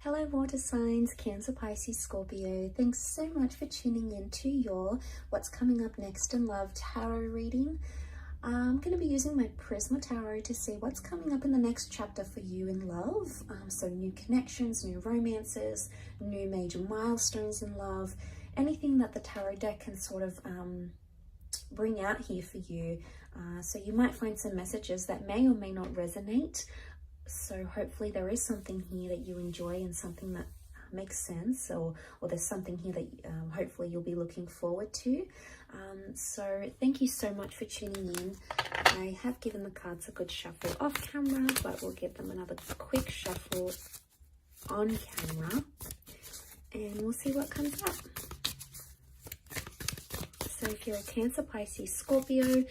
Hello water signs, Cancer, Pisces, Scorpio. Thanks so much for tuning in to your What's Coming Up Next in Love tarot reading. I'm going to be using my Prisma Tarot to see what's coming up in the next chapter for you in love. So new connections, new romances, new major milestones in love, anything that the tarot deck can sort of bring out here for you. So you might find some messages that may or may not resonate. So hopefully there is something here that you enjoy and something that makes sense, or there's something here that hopefully you'll be looking forward to. So thank you so much for tuning in. I have given the cards a good shuffle off camera, but we'll give them another quick shuffle on camera and we'll see what comes up. So if you're a Cancer, Pisces, Scorpio,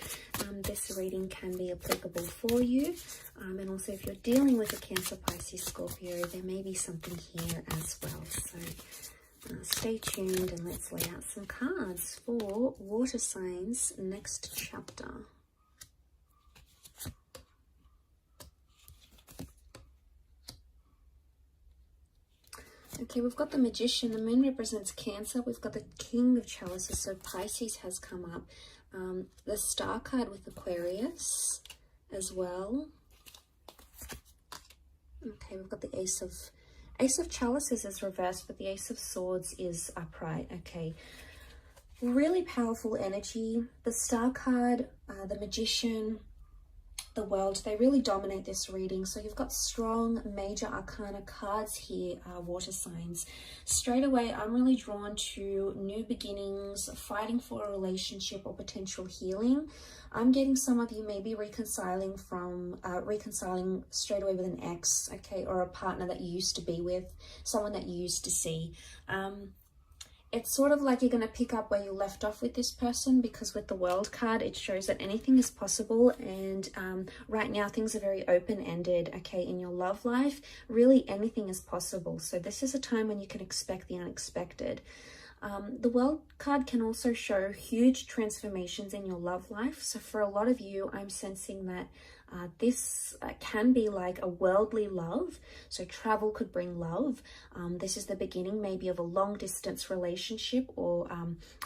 this reading can be applicable for you. And also if you're dealing with a Cancer, Pisces, Scorpio, there may be something here as well. So stay tuned and let's lay out some cards for water signs next chapter. Okay, we've got the Magician. The moon represents Cancer. We've got the King of Chalices, so Pisces has come up. The Star card with Aquarius as well. Okay, we've got the Ace of Chalices is reversed, but the Ace of Swords is upright. Okay, really powerful energy. The Star card, the Magician, the World, they really dominate this reading. So you've got strong major arcana cards here, water signs. Straight away, I'm really drawn to new beginnings, fighting for a relationship or potential healing. I'm getting some of you maybe reconciling straight away with an ex, okay, or a partner that you used to be with, someone that you used to see. It's sort of like you're going to pick up where you left off with this person, because with the World card, it shows that anything is possible. And right now, things are very open-ended, okay, in your love life. Really, anything is possible. So this is a time when you can expect the unexpected. The World card can also show huge transformations in your love life. So for a lot of you, I'm sensing that this can be like a worldly love. So travel could bring love. This is the beginning maybe of a long distance relationship, or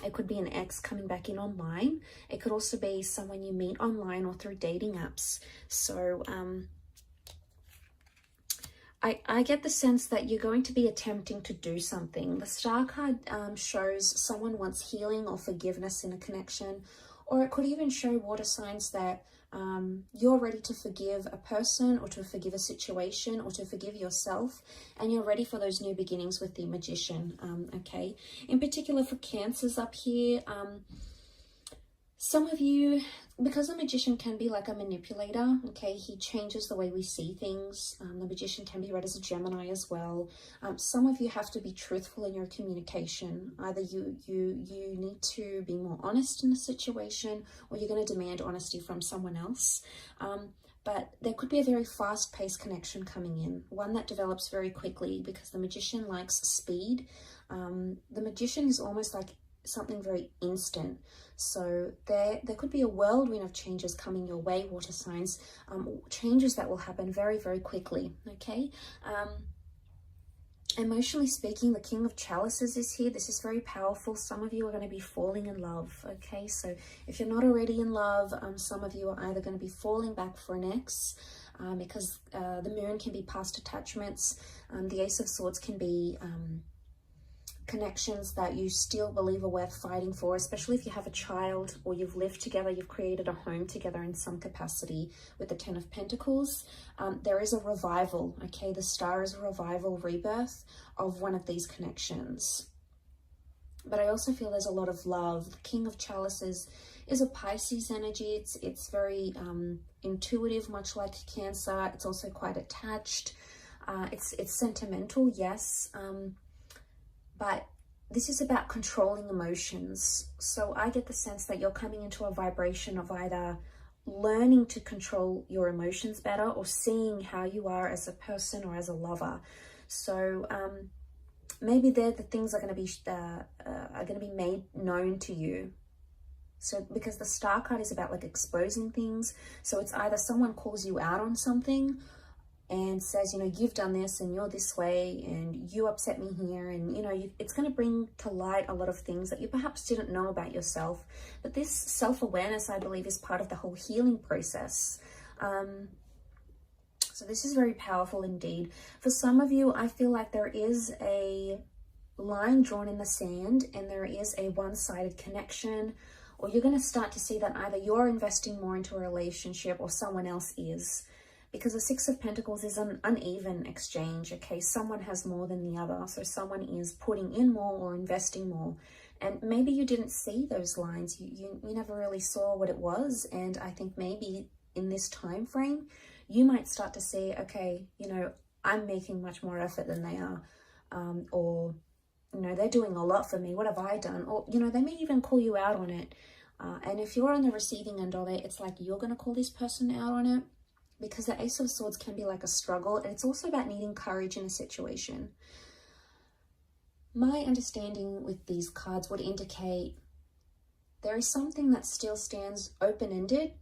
it could be an ex coming back in online. It could also be someone you meet online or through dating apps. So I get the sense that you're going to be attempting to do something. The Star card shows someone wants healing or forgiveness in a connection, or it could even show water signs that you're ready to forgive a person, or to forgive a situation, or to forgive yourself, and you're ready for those new beginnings with the Magician. Okay, in particular for Cancers up here, some of you, because the Magician can be like a manipulator, okay, he changes the way we see things. The Magician can be read as a Gemini as well. Some of you have to be truthful in your communication. Either you need to be more honest in the situation, or you're going to demand honesty from someone else. But there could be a very fast-paced connection coming in, one that develops very quickly, because the Magician likes speed. The Magician is almost like something very instant. So there could be a whirlwind of changes coming your way, water signs, changes that will happen very, very quickly, okay? Emotionally speaking, the King of Chalices is here. This is very powerful. Some of you are going to be falling in love, okay? So if you're not already in love, some of you are either going to be falling back for an ex, because the moon can be past attachments. The Ace of Swords can be connections that you still believe are worth fighting for, especially if you have a child or you've lived together, you've created a home together in some capacity. With the Ten of Pentacles, there is a revival, okay? The Star is a revival, rebirth of one of these connections. But I also feel there's a lot of love. The King of Chalices is a Pisces energy. It's very intuitive, much like Cancer. It's also quite attached. It's sentimental, yes. But this is about controlling emotions. So I get the sense that you're coming into a vibration of either learning to control your emotions better, or seeing how you are as a person or as a lover. So maybe the things are going to be made known to you. So because the Star card is about like exposing things. So it's either someone calls you out on something, and says, you know, you've done this and you're this way and you upset me here. And, you know, it's going to bring to light a lot of things that you perhaps didn't know about yourself. But this self-awareness, I believe, is part of the whole healing process. So this is very powerful indeed. For some of you, I feel like there is a line drawn in the sand and there is a one-sided connection, or you're going to start to see that either you're investing more into a relationship or someone else is. Because the Six of Pentacles is an uneven exchange, okay? Someone has more than the other. So someone is putting in more or investing more. And maybe you didn't see those lines. You never really saw what it was. And I think maybe in this time frame, you might start to see, okay, you know, I'm making much more effort than they are. Or, you know, they're doing a lot for me. What have I done? Or, you know, they may even call you out on it. And if you're on the receiving end of it, it's like you're going to call this person out on it. Because the Ace of Swords can be like a struggle, and it's also about needing courage in a situation. My understanding with these cards would indicate there is something that still stands open-ended.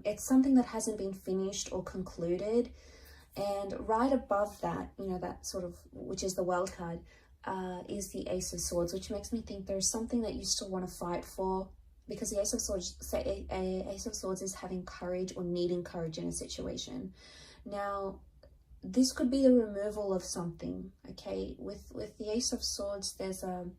It's something that hasn't been finished or concluded. And right above that, you know, that sort of, which is the World card, is the Ace of Swords, which makes me think there's something that you still want to fight for. Because the Ace of Swords is having courage or needing courage in a situation. Now, this could be the removal of something, okay? With the Ace of Swords, there's the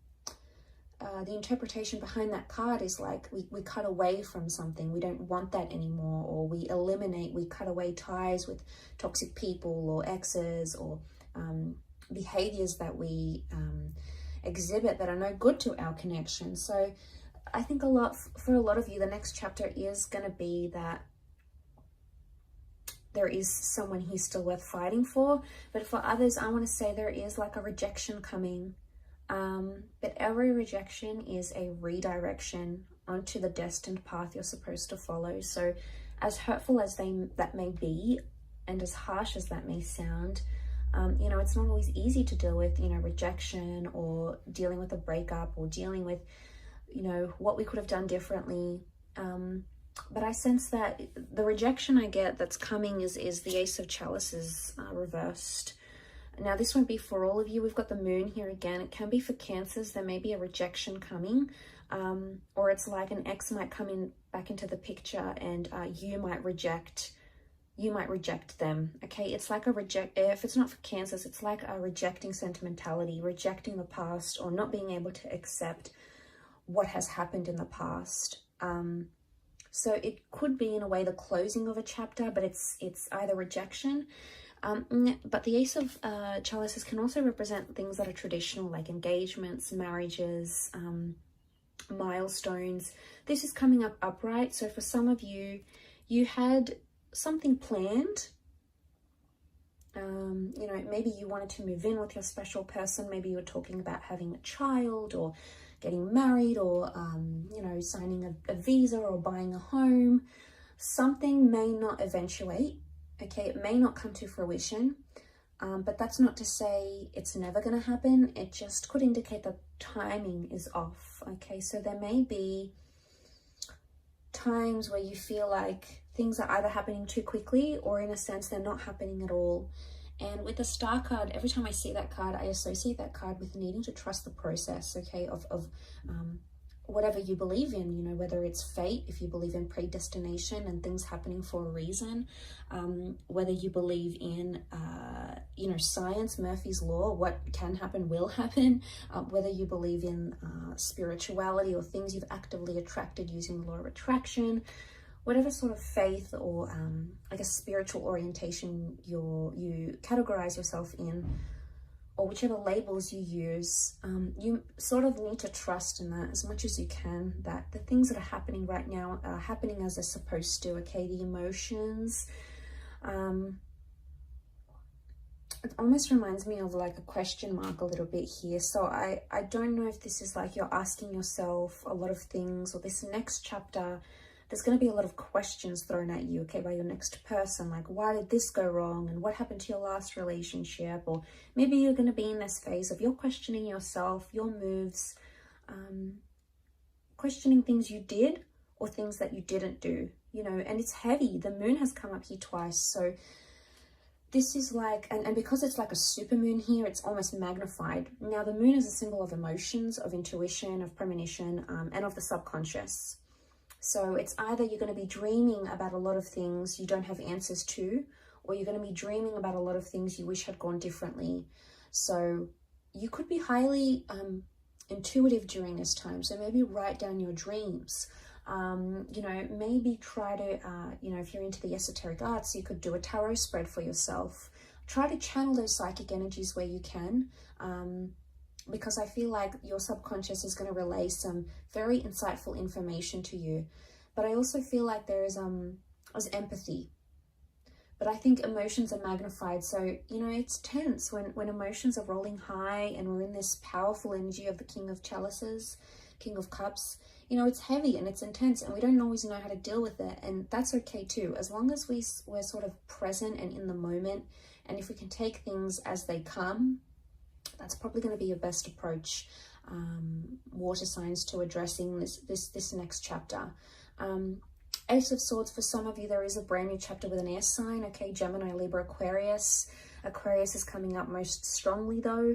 interpretation behind that card is like we cut away from something. We don't want that anymore, or we cut away ties with toxic people or exes or behaviors that we exhibit that are no good to our connection. So I think for a lot of you, the next chapter is going to be that there is someone here still worth fighting for. But for others, I want to say there is like a rejection coming. But every rejection is a redirection onto the destined path you're supposed to follow. So as hurtful as that may be, and as harsh as that may sound, you know, it's not always easy to deal with, you know, rejection or dealing with a breakup or dealing with, you know, what we could have done differently. But I sense that the rejection I get that's coming is the Ace of Chalices reversed. Now, this won't be for all of you. We've got the Moon here again. It can be for Cancers. There may be a rejection coming, or it's like an ex might come back into the picture, and you might reject them. Okay, it's like if it's not for Cancers, it's like a rejecting sentimentality, rejecting the past, or not being able to accept what has happened in the past. So it could be in a way the closing of a chapter, but it's either rejection. But the Ace of Chalices can also represent things that are traditional, like engagements, marriages, milestones. This is coming up upright. So for some of you, you had something planned. You know, maybe you wanted to move in with your special person. Maybe you were talking about having a child or getting married, or, you know, signing a visa or buying a home. Something may not eventuate, okay? It may not come to fruition, but that's not to say it's never going to happen. It just could indicate that timing is off, okay? So there may be times where you feel like things are either happening too quickly, or in a sense they're not happening at all. And with the Star card, every time I see that card, I associate that card with needing to trust the process, okay, of whatever you believe in, you know, whether it's fate, if you believe in predestination and things happening for a reason, whether you believe in, you know, science, Murphy's Law, what can happen will happen, whether you believe in spirituality or things you've actively attracted using the law of attraction, whatever sort of faith or I guess spiritual orientation you categorize yourself in, or whichever labels you use, you sort of need to trust in that as much as you can, that the things that are happening right now are happening as they're supposed to, okay? The emotions, it almost reminds me of like a question mark a little bit here. So I don't know if this is like you're asking yourself a lot of things, or this next chapter, there's going to be a lot of questions thrown at you, okay, by your next person, like, why did this go wrong, and what happened to your last relationship? Or maybe you're going to be in this phase of you're questioning yourself, your moves, questioning things you did or things that you didn't do, you know, and it's heavy. The Moon has come up here twice, so this is like, and because it's like a super moon here, it's almost magnified. Now, the moon is a symbol of emotions, of intuition, of premonition, and of the subconscious. So it's either you're going to be dreaming about a lot of things you don't have answers to, or you're going to be dreaming about a lot of things you wish had gone differently. So you could be highly intuitive during this time. So maybe write down your dreams. You know, maybe try to, you know, if you're into the esoteric arts, you could do a tarot spread for yourself. Try to channel those psychic energies where you can, because I feel like your subconscious is going to relay some very insightful information to you. But I also feel like there is empathy. But I think emotions are magnified. So, you know, it's tense when emotions are rolling high and we're in this powerful energy of the King of Chalices, King of Cups. You know, it's heavy and it's intense and we don't always know how to deal with it. And that's okay too, as long as we're sort of present and in the moment. And if we can take things as they come, that's probably going to be your best approach, water signs, to addressing this next chapter. Ace of Swords, for some of you, there is a brand new chapter with an air sign. Okay, Gemini, Libra, Aquarius. Aquarius is coming up most strongly though.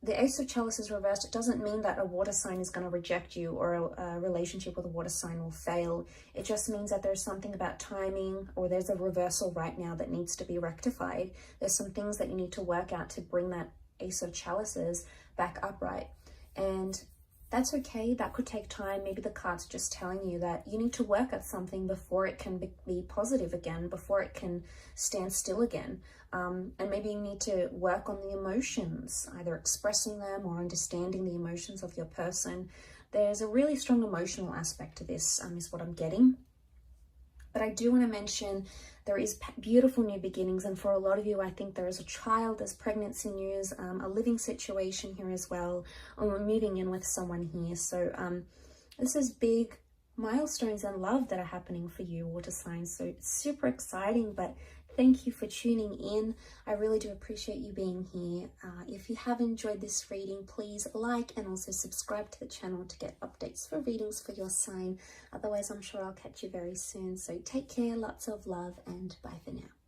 The Ace of Chalices reversed, it doesn't mean that a water sign is going to reject you or a relationship with a water sign will fail. It just means that there's something about timing, or there's a reversal right now that needs to be rectified. There's some things that you need to work out to bring that Ace of Chalices back upright. And that's okay. That could take time. Maybe the cards are just telling you that you need to work at something before it can be positive again, before it can stand still again. And maybe you need to work on the emotions, either expressing them or understanding the emotions of your person. There's a really strong emotional aspect to this, is what I'm getting. But I do want to mention there is beautiful new beginnings. And for a lot of you, I think there is a child, there's pregnancy news, a living situation here as well. Or we're moving in with someone here. So this is big milestones in love that are happening for you, water signs. So it's super exciting, but thank you for tuning in. I really do appreciate you being here. If you have enjoyed this reading, please like and also subscribe to the channel to get updates for readings for your sign. Otherwise, I'm sure I'll catch you very soon. So take care, lots of love, and bye for now.